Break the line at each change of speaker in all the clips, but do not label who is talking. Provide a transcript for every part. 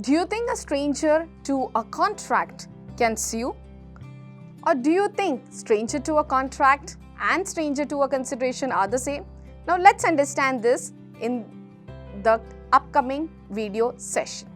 Do you think a stranger to a contract can sue? Or do you think stranger to a contract and stranger to a consideration are the same? Now let's understand this in the upcoming video session.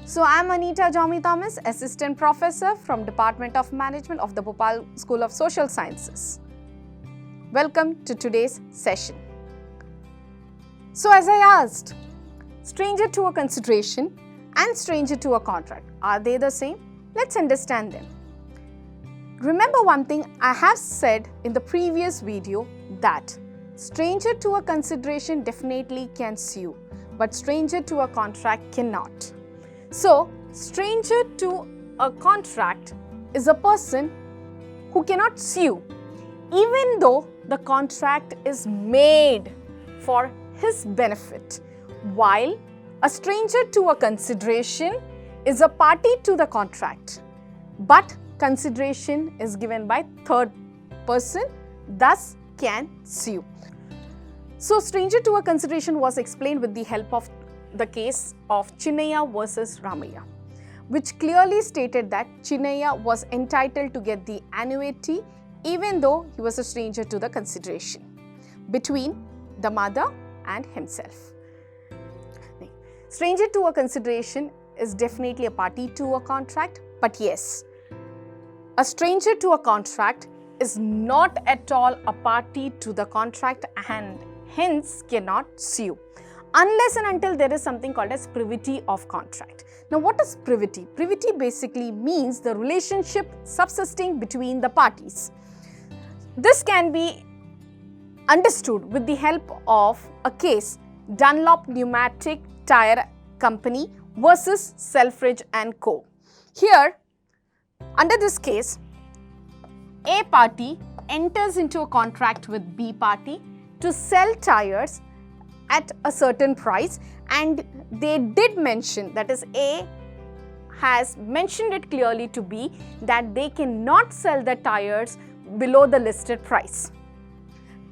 So I'm Anita Jaume Thomas, Assistant Professor from Department of Management of the Bhopal School of Social Sciences. Welcome to today's session. So as I asked, stranger to a consideration and stranger to a contract, are they the same? Let's understand them. Remember one thing I have said in the previous video, that stranger to a consideration definitely can sue, but stranger to a contract cannot. So, stranger to a contract is a person who cannot sue, even though the contract is made for his benefit, while a stranger to a consideration is a party to the contract, but consideration is given by third person, thus can sue. So, stranger to a consideration was explained with the help of the case of Chinnaya versus Ramaiah, which clearly stated that Chinnaya was entitled to get the annuity even though he was a stranger to the consideration between the mother and himself. Stranger to a consideration is definitely a party to a contract, but yes, a stranger to a contract is not at all a party to the contract and hence cannot sue, unless and until there is something called as privity of contract. Now what is privity? Privity basically means the relationship subsisting between the parties. This can be understood with the help of a case, Dunlop Pneumatic Tire Company versus Selfridge & Co. Here, under this case, A party enters into a contract with B party to sell tires at a certain price, and they did mention, that is A has mentioned it clearly to B, that they cannot sell the tires below the listed price.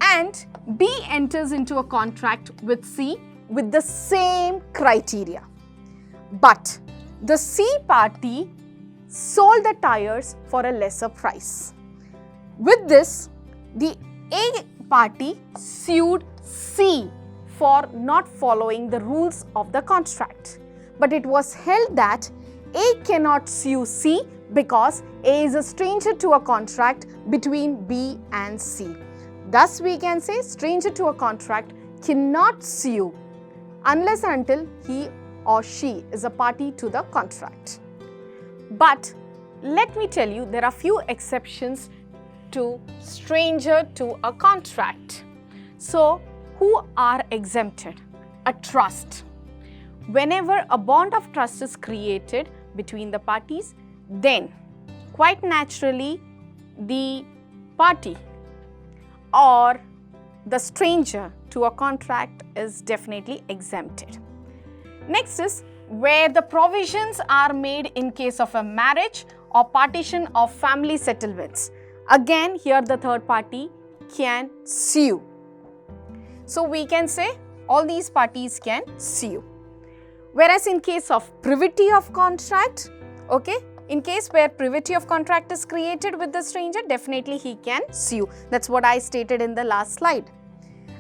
And B enters into a contract with C with the same criteria. But the C party sold the tires for a lesser price. With this, the A party sued C for not following the rules of the contract. But it was held that A cannot sue C because A is a stranger to a contract between B and C. Thus, we can say stranger to a contract cannot sue unless and until he or she is a party to the contract. But let me tell you, there are few exceptions to stranger to a contract. So, who are exempted? A trust. Whenever a bond of trust is created between the parties, then quite naturally the party or the stranger to a contract is definitely exempted. Next is where the provisions are made in case of a marriage or partition of family settlements. Again, here the third party can sue. So, we can say all these parties can sue. Whereas in case of privity of contract, okay, in case where privity of contract is created with the stranger, definitely he can sue. That's what I stated in the last slide.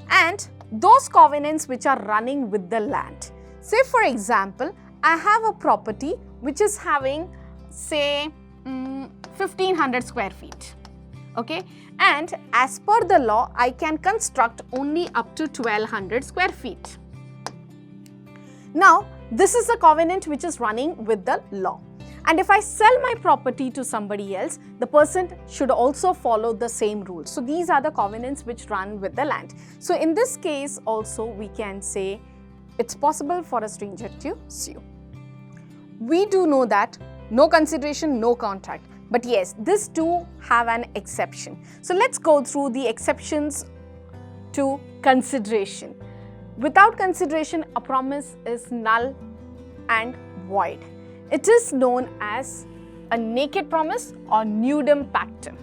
And those covenants which are running with the land. Say for example, I have a property which is having say 1500 square feet. Okay, and as per the law, I can construct only up to 1200 square feet. Now, this is a covenant which is running with the law. And if I sell my property to somebody else, the person should also follow the same rules. So, these are the covenants which run with the land. So, in this case also, we can say it's possible for a stranger to sue. We do know that no consideration, no contract. But yes, this do have an exception. So, let's go through the exceptions to consideration. Without consideration, a promise is null and void. It is known as a naked promise or nudum pactum.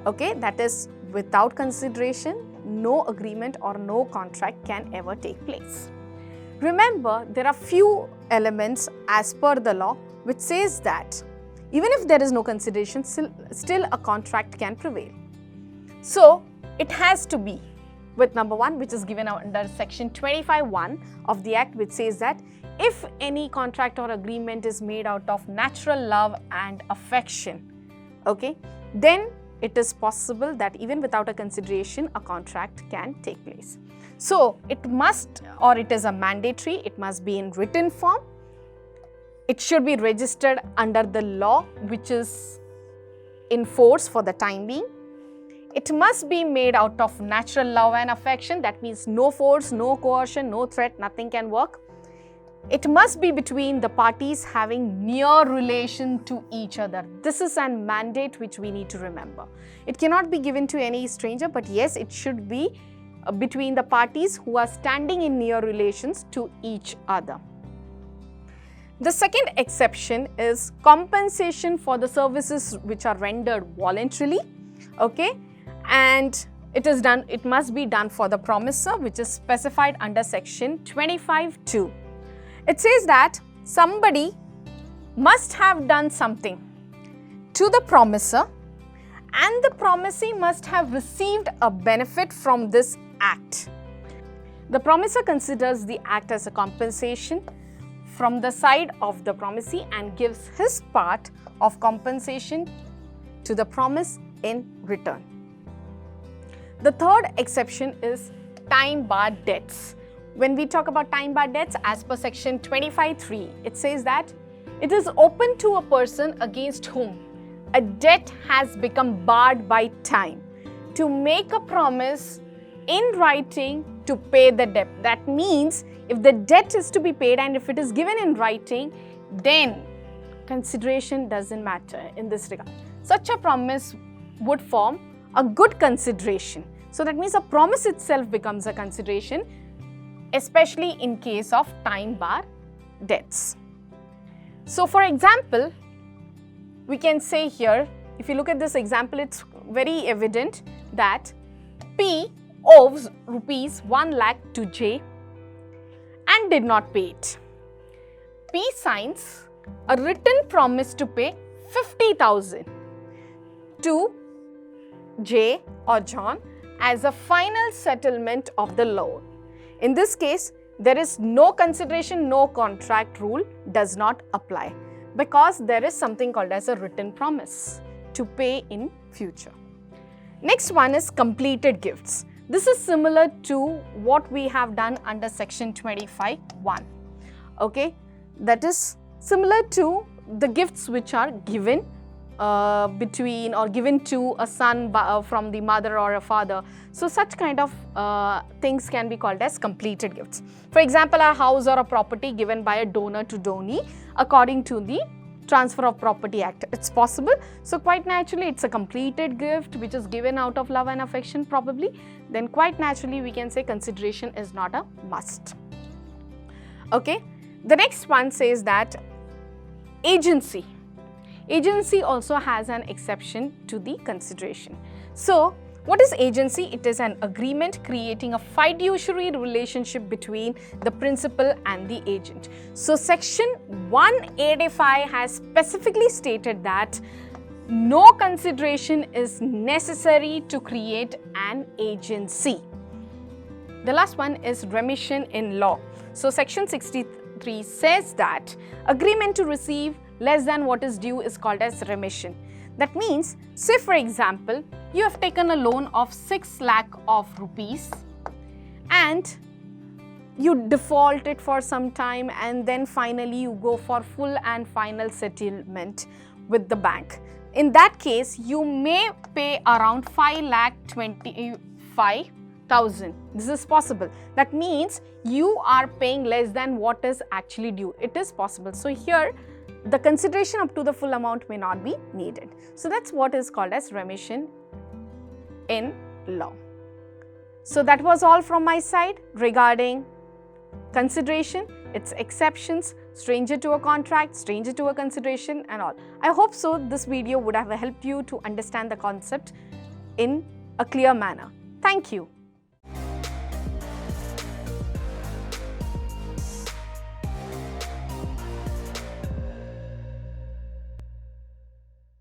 Okay, that is without consideration, no agreement or no contract can ever take place. Remember, there are few elements as per the law which says that even if there is no consideration, still a contract can prevail. So it has to be with number 1, which is given under section 25(1) of the Act, which says that if any contract or agreement is made out of natural love and affection, okay, then it is possible that even without a consideration, a contract can take place. So it must, or it is a mandatory, it must be in written form. It should be registered under the law which is in force for the time being. It must be made out of natural love and affection. That means no force, no coercion, no threat, nothing can work. It must be between the parties having near relation to each other. This is a mandate which we need to remember. It cannot be given to any stranger, but yes, it should be between the parties who are standing in near relations to each other. The second exception is compensation for the services which are rendered voluntarily, okay, and it must be done for the promisor, which is specified under section 25(2). It says that somebody must have done something to the promisor and the promisee must have received a benefit from this act. The promisor considers the act as a compensation from the side of the promisee and gives his part of compensation to the promise in return. The third exception is time-barred debts. When we talk about time-barred debts, as per section 25(3), it says that it is open to a person against whom a debt has become barred by time to make a promise in writing to pay the debt. That means if the debt is to be paid and if it is given in writing, then consideration doesn't matter in this regard. Such a promise would form a good consideration. So that means a promise itself becomes a consideration, especially in case of time-bar debts. So for example, we can say here, if you look at this example, it's very evident that P owes rupees 1 lakh to J and did not pay it. P signs a written promise to pay 50,000 to J or John as a final settlement of the loan. In this case, there is no consideration, no contract rule does not apply because there is something called as a written promise to pay in future. Next one is completed gifts. This is similar to what we have done under section 25(1). Okay, that is similar to the gifts which are given between or given to a son from the mother or a father. So such kind of things can be called as completed gifts. For example, a house or a property given by a donor to donee according to the Transfer of Property Act. It's possible. So quite naturally, it's a completed gift which is given out of love and affection probably. Then quite naturally, we can say consideration is not a must. Okay. The next one says that agency. Agency also has an exception to the consideration. So what is agency? It is an agreement creating a fiduciary relationship between the principal and the agent. So section 185 has specifically stated that no consideration is necessary to create an agency. The last one is remission in law. So section 63 says that agreement to receive less than what is due is called as remission. That means, say for example, you have taken a loan of 6 lakh of rupees and you default it for some time and then finally you go for full and final settlement with the bank. In that case, you may pay around 5,25,000. This is possible. That means you are paying less than what is actually due. It is possible. So here, the consideration up to the full amount may not be needed. So that's what is called as remission in law. So that was all from my side regarding consideration, its exceptions, stranger to a contract, stranger to a consideration and all. I hope so this video would have helped you to understand the concept in a clear manner. Thank you.